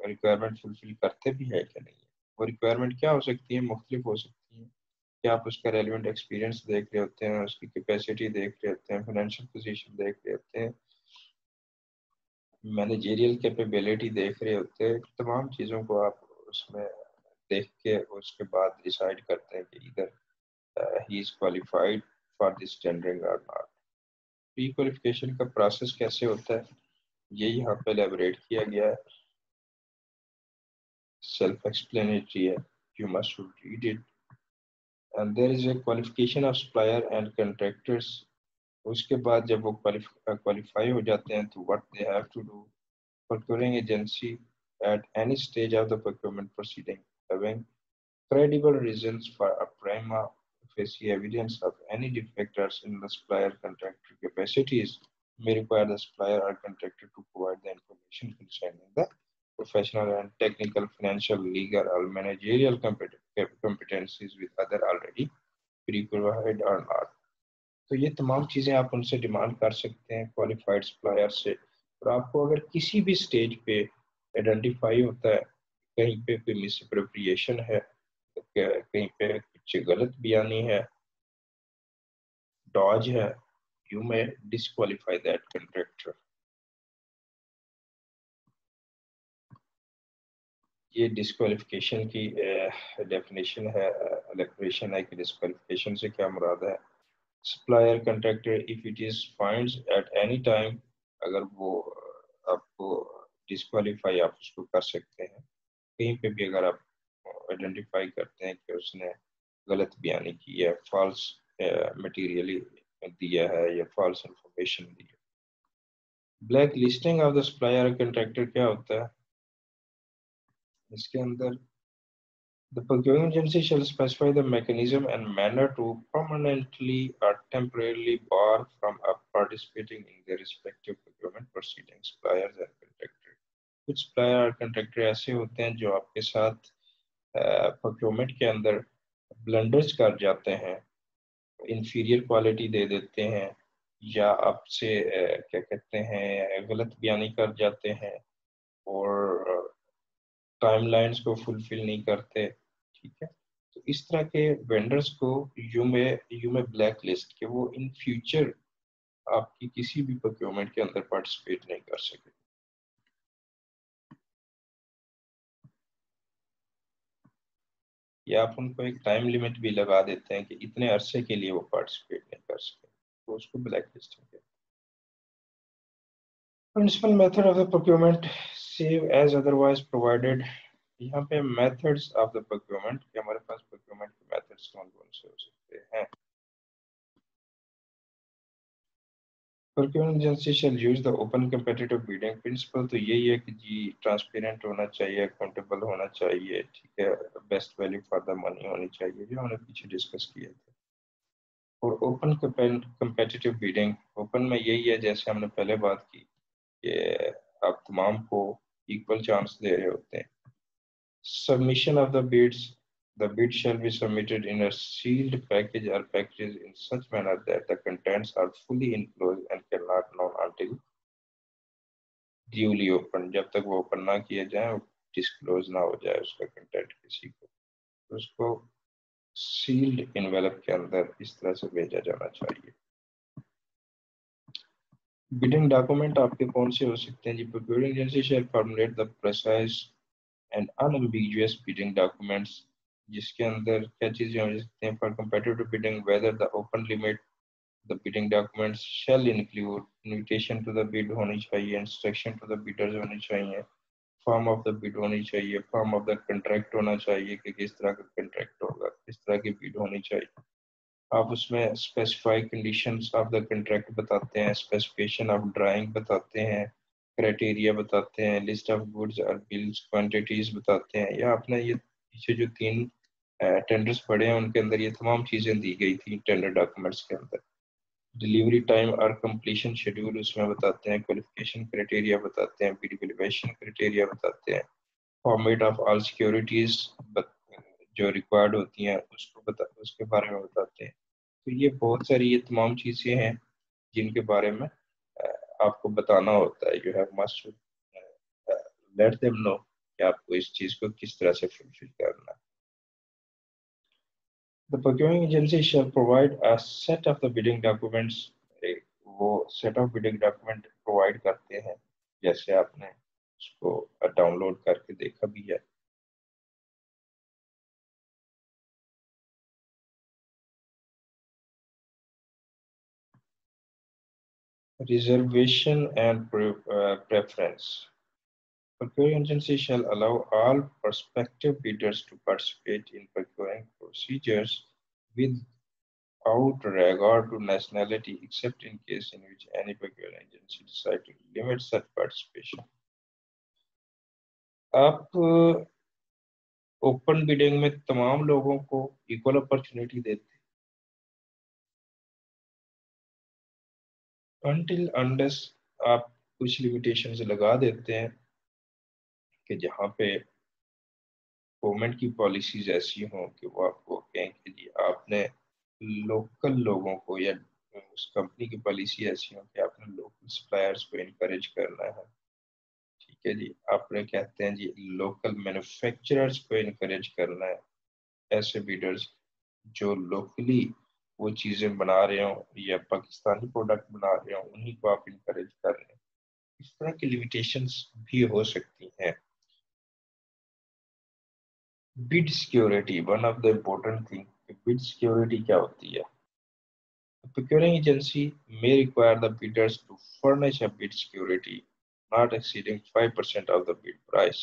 रिक्वायरमेंट फुलफिल करते भी है कि नहीं है। वो रिक्वायरमेंट क्या हो सकती है, मुख्तलिफ हो सकती है कि आप उसका रेलिवेंट एक्सपीरियंस देख रहे होते हैं, उसकी कैपेसिटी देख रहे होते हैं, फाइनेंशियल पोजीशन देख रहे होते हैं, मैनेजेरियल कैपेबिलिटी देख रहे होते हैं। तमाम चीज़ों को आप उसमें देख के उसके बाद डिसाइड करते हैं कि इधर he is qualified for this tendering और नॉट। प्री क्वालिफिकेशन का प्रोसेस कैसे होता है ये यहाँ पे एलेबोरेट किया गया है, सेल्फ एक्सप्लेनेटरी है, you must read it. And there is a qualification of supplier and contractors. उसके बाद जब वो क्वालिफाई हो जाते हैं तो what they have to do, procuring agency at any stage of the procurement proceeding having credible reasons for a prima facie evidence of any defectors in the supplier contractor capacities may require the supplier or contractor to provide the information concerning the professional and technical, financial, legal, or managerial competencies with other already pre-provided or not. तो ये तमाम चीज़ें आप उनसे demand कर सकते हैं qualified supplier से। और आपको अगर किसी भी स्टेज पे आइडेंटिफाई होता है कहीं पे कोई मिस अप्रोप्रिएशन है, कहीं पे कुछ गलत बयानी है, डॉज है, you may disqualify that contractor. ये डिस्क्वालिफिकेशन की डेफिनेशन है, एलेक्ट्रेशन है कि डिस्क्वालिफिकेशन से क्या मुराद है। Supplier contractor if it is finds at any time, अगर वो आपको डिस्क्वालीफाई आप उसको कर सकते हैं कहीं पे भी, अगर आप आइडेंटिफाई करते हैं कि उसने गलत बयानी की है, फॉल्स मटेरियली दिया है या फॉल्स इंफॉर्मेशन दी है। Black listing of the supplier contractor क्या होता है इसके अंदर, the procuring agency shall specify the mechanism and manner to permanently or temporarily bar from participating in their respective procurement proceedings suppliers and contractor। कुछ supplier और contractor ऐसे होते हैं जो आपके साथ procurement के अंदर blunders कर जाते हैं, inferior quality दे देते हैं, या आपसे क्या कहते हैं गलत बयानी कर जाते हैं और टाइमलाइंस को फुलफिल नहीं करते। ठीक है। तो इस तरह के वेंडर्स को यू में ब्लैक लिस्ट के वो इन फ्यूचर आपकी किसी भी प्रोक्योरमेंट के अंदर पार्टिसिपेट नहीं कर सके, या आप उनको एक टाइम लिमिट भी लगा देते हैं कि इतने अरसे के लिए वो पार्टिसिपेट नहीं कर सके, तो उसको ब्लैक लिस्टिंग कहते हैं। Principal method of the procurement save as otherwise provided. यहाँ पे मेथड्स ऑफ द प्रोक्योरमेंट कि हमारे पास प्रोक्योरमेंट के मेथड्स कौन कौन से हो सकते हैं। Procurement agency shall use the open competitive bidding principle। तो यही है कि जी ट्रांसपेरेंट होना चाहिए, अकाउंटेबल होना चाहिए, ठीक है, best value for the money होनी चाहिए, जो हमने पीछे डिस्कस किए थे। और ओपन competitive bidding, ओपन में यही है जैसे हमने पहले बात की कि आप तमाम को इक्वल चांस दे रहे होते हैं। Submission of the bids, the bid shall be submitted in a sealed package or packages in such manner that the contents are fully enclosed and cannot known until duly open. जब तक वो open ना किया जाए, disclose ना हो जाए उसका कंटेंट किसी को, तो उसको सील्ड इनवेलप के अंदर इस तरह से भेजा जाना चाहिए। बिडिंग डॉक्यूमेंट आपके कौन से हो सकते हैं जी। Procuring agency shall formulate the precise and unambiguous bidding documents, जिसके अंदर क्या चीजें हो सकती हैं। For competitive bidding whether the open limit, the bidding documents shall include invitation to the bid होनी चाहिए, इंस्ट्रक्शन टू द बिडर्स होनी चाहिए, फॉर्म ऑफ द बिड होनी चाहिए, फॉर्म ऑफ द कंट्रैक्ट होना चाहिए कि किस तरह का कंट्रैक्ट होगा, किस तरह की बिड होनी चाहिए। आप उसमें specify conditions of the contract बताते हैं, स्पेसिफिकेशन ऑफ ड्राइंग बताते हैं, क्राइटेरिया बताते हैं, लिस्ट ऑफ गुड्स और बिल्स क्वांटिटीज बताते हैं। या आपने ये पीछे जो 3 टेंडर्स पढ़े हैं उनके अंदर ये तमाम चीज़ें दी गई थी टेंडर डॉक्यूमेंट्स के अंदर। डिलीवरी टाइम और कंप्लीशन शेड्यूल उसमें बताते हैं, क्वालिफिकेशन क्राइटेरिया बताते हैं, बिड वैल्यूएशन क्राइटेरिया बताते हैं, फॉर्मेट ऑफ ऑल सिक्योरिटीज जो रिक्वायर्ड होती हैं उसके बारे में बताते हैं। तो ये बहुत सारी ये तमाम चीज़ें हैं जिनके बारे में आपको बताना होता है। You have must let them know कि आपको इस चीज़ को किस तरह से फुलफिल करना है। The procuring agency shall provide a set of the bidding documents। वो set of bidding document provide करते हैं, जैसे आपने उसको डाउनलोड करके देखा भी है। Reservation and preference। Procuring agency shall allow all prospective bidders to participate in procuring procedures without regard to nationality, except in case in which any procuring agency decide to limit such participation। आप open bidding में तमाम लोगों को equal opportunity देते हैं until unless आप कुछ limitations लगा देते हैं कि जहाँ पे गवर्नमेंट की पॉलिसीज ऐसी हों कि वो आपको कहें कि जी आपने लोकल लोगों को, या उस कंपनी की पॉलिसी ऐसी हो कि आपने लोकल सप्लायर्स को इनकरेज करना है। ठीक है जी, आपने कहते हैं जी लोकल मैन्युफैक्चरर्स को इनकरेज करना है, ऐसे बिडर्स जो लोकली वो चीज़ें बना रहे हो या पाकिस्तानी प्रोडक्ट बना रहे हो उन्हीं को आप इनकरेज कर रहे हैं। इस तरह की लिमिटेशंस भी हो सकती हैं। Bid security, one of the important thing. Bid security क्या होती है? The procuring agency may require the bidders to furnish a bid security not exceeding 5% of the bid price।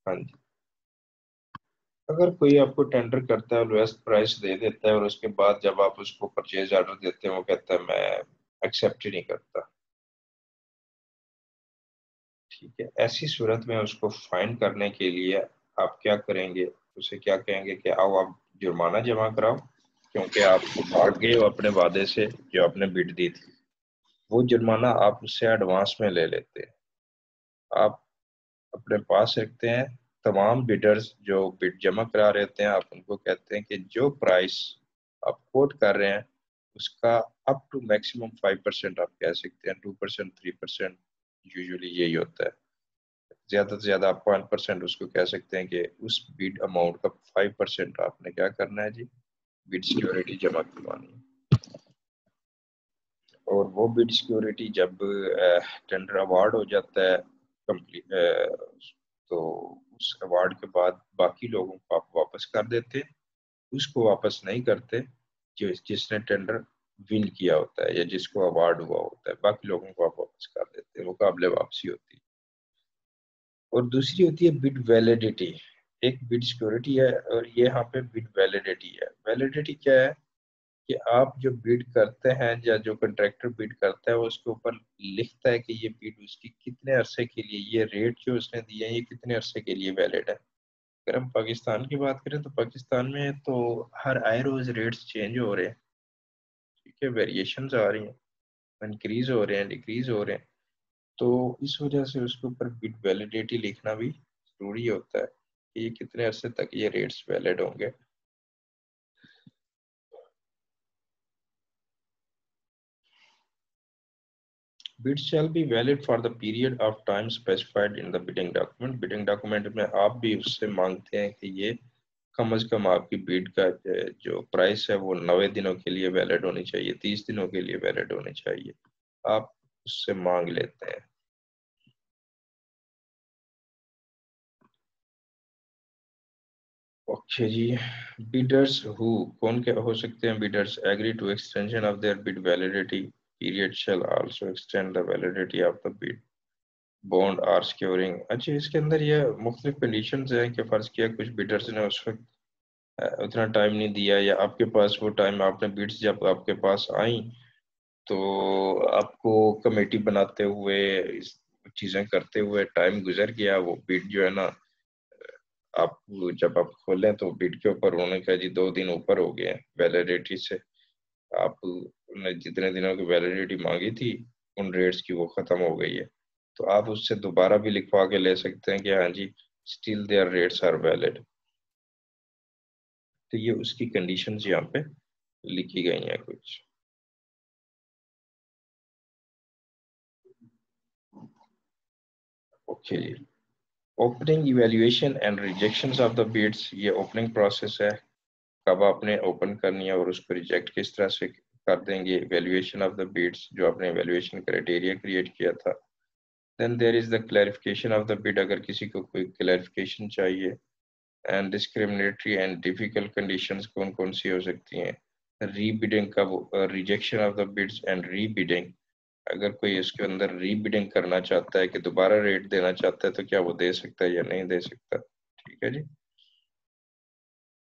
हाँ जी, अगर कोई आपको टेंडर करता है, लोएस्ट प्राइस दे देता है और उसके बाद जब आप उसको परचेज ऑर्डर देते हैं वो कहता है मैं एक्सेप्ट ही नहीं करता। ठीक है, ऐसी सूरत में उसको फाइन करने के लिए आप क्या करेंगे? उसे क्या कहेंगे कि आओ आप जुर्माना जमा कराओ, क्योंकि आप भाग गए हो अपने वादे से जो आपने बिड दी थी। वो जुर्माना आप उससे एडवांस में ले लेते हैं, आप अपने पास रखते हैं। तमाम बिडर्स जो बिड जमा करा रहे होते हैं आप उनको कहते हैं कि जो प्राइस आप कोट कर रहे हैं उसका अप टू मैक्सिमम 5% आप कह सकते हैं, 2%, 3%, यूजुअली यही होता है। ज्यादा से ज्यादा आप 1% उसको कह सकते हैं कि उस बिड अमाउंट का 5% आपने क्या करना है जी, बिड सिक्योरिटी जमा करवानी है। और वो बिड सिक्योरिटी जब टेंडर अवार्ड हो जाता है कंप्लीट, तो उस अवार्ड के बाद बाकी लोगों को आप वापस कर देते हैं। उसको वापस नहीं करते जो जिसने टेंडर विन किया होता है या जिसको अवार्ड हुआ होता है, बाकी लोगों को आप वापस कर देते हैं, मुकाबले वापसी होती है। और दूसरी होती है बिड वैलिडिटी। एक बिड सिक्योरिटी है और ये यहाँ पे बिड वैलिडिटी है। वैलिडिटी क्या है कि आप जो बिड करते हैं या जो कंट्रैक्टर बिड करता है वो उसके ऊपर लिखता है कि ये बिड उसकी कितने अरसे के लिए, ये रेट जो उसने दिया है ये कितने अरसे के लिए वैलिड है। अगर हम पाकिस्तान की बात करें तो पाकिस्तान में तो हर आए रोज रेट्स चेंज हो रहे हैं। ठीक है, वेरिएशंस आ रही हैं, इंक्रीज हो रहे हैं, डिक्रीज हो रहे हैं। तो इस वजह से उसके ऊपर बिड वैलिडिटी लिखना भी जरूरी होता है कि ये कितने अरसे तक ये रेट्स वैलिड होंगे। Bids shall be valid for the period of time specified in the bidding document। bidding document में आप भी उससे मांगते हैं कि ये कम से कम आपकी बिड का जो प्राइस है वो 90 दिनों के लिए वैलिड होनी चाहिए, 30 दिनों के लिए वैलिड होनी चाहिए, आप उससे मांग लेते हैं। ओके जी, बिडर्स हु, कौन क्या हो सकते हैं bidders? Agree to extension of their bid validity period shall also extend the validity of the bid. Bond or securing. अच्छा, इसके अंदर ये मुख्तलिफ कंडीशन हैं कि फ़र्ज़ किया कुछ बिडर्स ने उस वक्त उतना टाइम नहीं दिया, या आपके पास वो टाइम, आपने बिड्स जब आपके पास आई तो आपको कमेटी बनाते हुए इस चीज़ें करते हुए टाइम गुजर गया, वो बिड जो है ना, आप जब आप खोलें तो बिड के ऊपर उन्होंने कहा जी 2 दिन ऊपर हो गए हैं वैलिडिटी से, आपने जितने दिनों की वैलिडिटी मांगी थी उन रेट्स की वो खत्म हो गई है। तो आप उससे दोबारा भी लिखवा के ले सकते हैं कि हाँ जी still their rates are valid. तो ये उसकी कंडीशंस यहाँ पे लिखी गई हैं कुछ। ओके जी, opening evaluation and rejections of the bids, ये ओपनिंग प्रोसेस है, कब आपने ओपन करनी है और उसको रिजेक्ट किस तरह से कर देंगे। इवैल्यूएशन ऑफ द बिड्स, जो आपने इवैल्यूएशन क्राइटेरिया क्रिएट किया था। Then there is the clarification of the bid, अगर किसी को कोई क्लैरिफिकेशन चाहिए। And discriminatory and difficult conditions कौन कौन सी हो सकती हैं। रीबिडिंग का, rejection of the bids and rebidding, अगर कोई इसके अंदर रीबिडिंग करना चाहता है कि दोबारा रेट देना चाहता है तो क्या वो दे सकता है या नहीं दे सकता। ठीक है जी,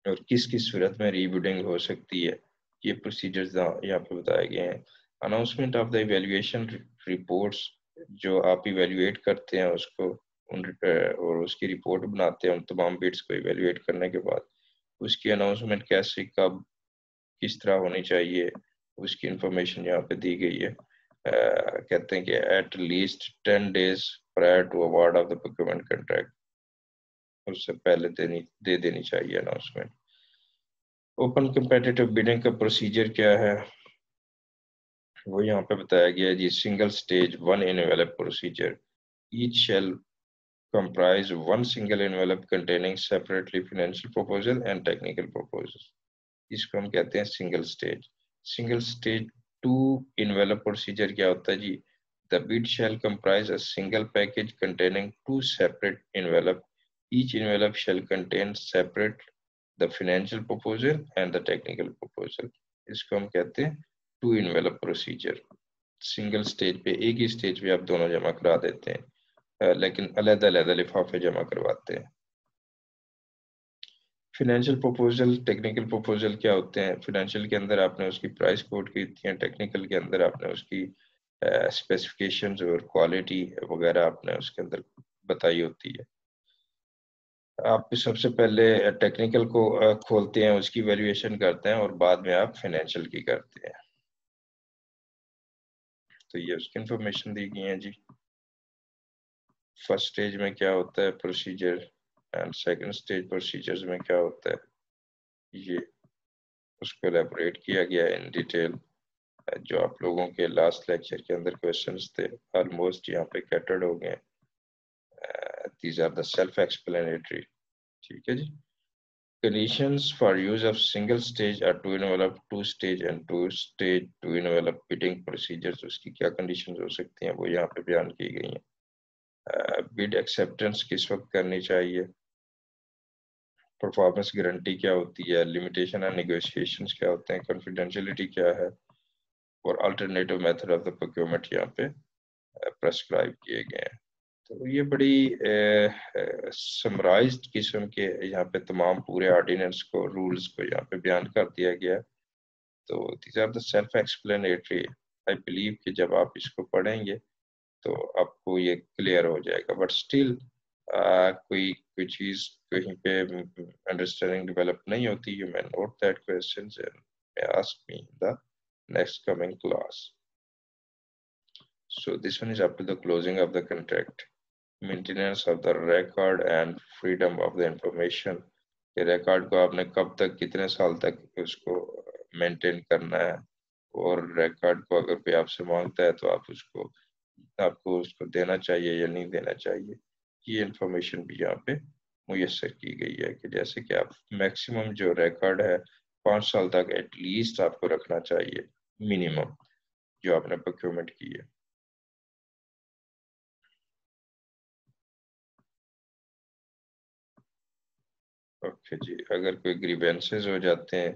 और किस किस सूरत में रीबिडिंग हो सकती है, ये प्रोसीजर्स यहाँ पे बताए गए हैं। Announcement of the evaluation reports, जो आप इवेल्युएट करते हैं उसको, और उसकी रिपोर्ट बनाते हैं उन तमाम बिट्स को इवेल्युएट करने के बाद, उसकी अनाउंसमेंट कैसे, कब, किस तरह होनी चाहिए, उसकी इंफॉर्मेशन यहाँ पे दी गई है। कहते हैं कि at least 10 days prior to award of the procurement contract, उससे पहले दे देनी चाहिए अनाउंसमेंट। ओपन competitive बिडिंग का प्रोसीजर क्या है, वो यहाँ पे बताया गया है जी। Single stage one envelope procedure, each shall comprise one single envelope containing separately financial proposal and technical proposals, इसको हम कहते हैं single stage. Single stage two envelope procedure क्या होता है जी। The bid shall comprise a single package containing two separate envelope. Each envelope shall contain separate the financial proposal and the technical proposal. इसको हम कहते हैं two envelope procedure. Single stage पे, एक ही stage पे आप दोनों जमा करा देते हैं, लेकिन अलग-अलग लिफाफे जमा करवाते हैं। फाइनेंशियल प्रपोजल, टेक्निकल प्रपोजल क्या होते हैं। फाइनेंशियल के अंदर आपने उसकी प्राइस कोट की थी, टेक्निकल के अंदर आपने उसकी स्पेसिफिकेशंस और क्वालिटी वगैरह आपने उसके अंदर बताई होती है। आप सबसे पहले टेक्निकल को खोलते हैं, उसकी वैल्यूएशन करते हैं और बाद में आप फाइनेंशियल की करते हैं। तो ये उसकी इंफॉर्मेशन दी गई है जी। फर्स्ट स्टेज में क्या होता है procedure, and second stage procedures में क्या होता है, ये उसको एलेबोरेट किया गया है इन डिटेल। जो आप लोगों के लास्ट लेक्चर के अंदर क्वेश्चंस थे ऑलमोस्ट यहाँ पे कैटर्ड हो गए। These are the self explanatory. ठीक है जी। Conditions for use of single stage or two envelope, two stage and two stage two envelope bidding procedures, उसकी क्या conditions हो सकती हैं वो यहाँ पे बयान की गई हैं। बिड एक्सेप्टेंस किस वक्त करनी चाहिए, परफॉर्मेंस गारंटी क्या होती है, लिमिटेशन एंड नेगोशिएशंस क्या होते हैं, कॉन्फिडेंशियलिटी क्या है, और alternative method of the procurement यहाँ पे प्रेस्क्राइब किए गए हैं। तो ये बड़ी समराइज्ड किस्म के यहाँ पे तमाम पूरे ऑर्डिनेंस को, रूल्स को यहाँ पे बयान कर दिया गया। तो these are the self explanatory. I believe कि जब आप इसको पढ़ेंगे तो आपको ये क्लियर हो जाएगा, बट स्टिल कोई कोई चीज कहीं पे अंडरस्टैंडिंग डेवलप नहीं होती, you may note that questions and may ask me in the next coming class. So this one is up to the closing of the contract. Maintenance of the record and freedom of the information, कि record को आपने कब तक, कितने साल तक उसको maintain करना है, और रिकॉर्ड को अगर कोई आपसे मांगता है तो आपको उसको देना चाहिए या नहीं देना चाहिए। ये इंफॉर्मेशन भी यहाँ पे मुयस्सर की गई है कि जैसे कि आप मैक्सिमम जो रिकॉर्ड है 5 साल तक एटलीस्ट आपको रखना चाहिए मिनिमम, जो आपने प्रोक्योरमेंट की है। ओके जी, अगर कोई ग्रीवेंसेस हो जाते हैं,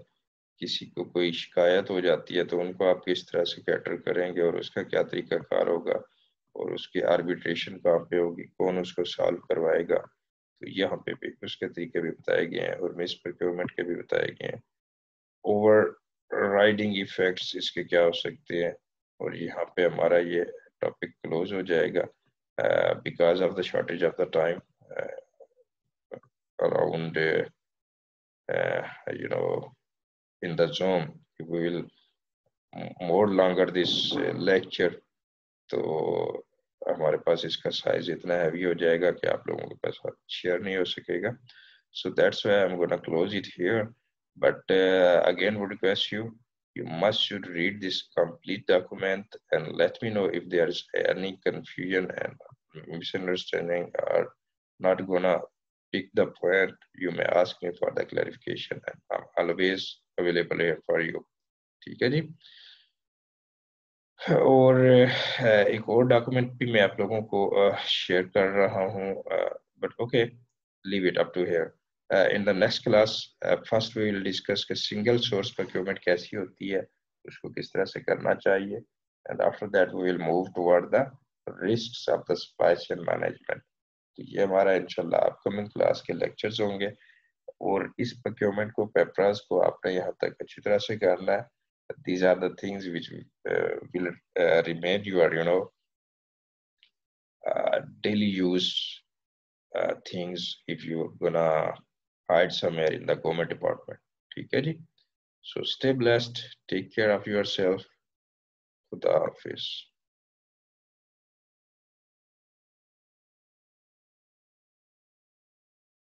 किसी को कोई शिकायत हो जाती है, तो उनको आप किस तरह से कैटर करेंगे और उसका क्या तरीका कार होगा, और उसकी आर्बिट्रेशन कहाँ पे होगी, कौन उसको सॉल्व करवाएगा, तो यहाँ पे भी उसके तरीके भी बताए गए हैं और मिस प्रोक्योरमेंट के भी बताए गए हैं। ओवर राइडिंग इफेक्ट्स इसके क्या हो सकते हैं, और यहाँ पे हमारा ये टॉपिक क्लोज हो जाएगा because of the shortage of the time around you know in the Zoom we will more longer this lecture, तो हमारे पास इसका साइज इतना हैवी हो जाएगा कि आप लोगों के पास शेयर नहीं हो सकेगा. So that's why I'm gonna close it here. But again, would request you, you must should read this complete document and let me know if there is any confusion and misunderstanding or not gonna pick the point. You may ask me for the clarification and I'm always available here for you. ठीक है जी. और एक और document भी मैं आप लोगों को शेयर कर रहा हूँ, but okay, leave it up to here. In the next class first we will discuss के सिंगल सोर्स प्रोक्योरमेंट कैसी होती है, उसको किस तरह से करना चाहिए, and after that we will move toward the risks of the supply chain management. तो ये हमारा इंशाल्लाह अपकमिंग क्लास के लेक्चर्स होंगे, और इस प्रोक्योरमेंट को, पेपरास को आपने यहाँ तक अच्छी तरह से करना है. These are the things which will remain your, daily use things if you're gonna hide somewhere in the government department. ठीक है जी. So stay blessed, take care of yourself. खुदा हाफिज.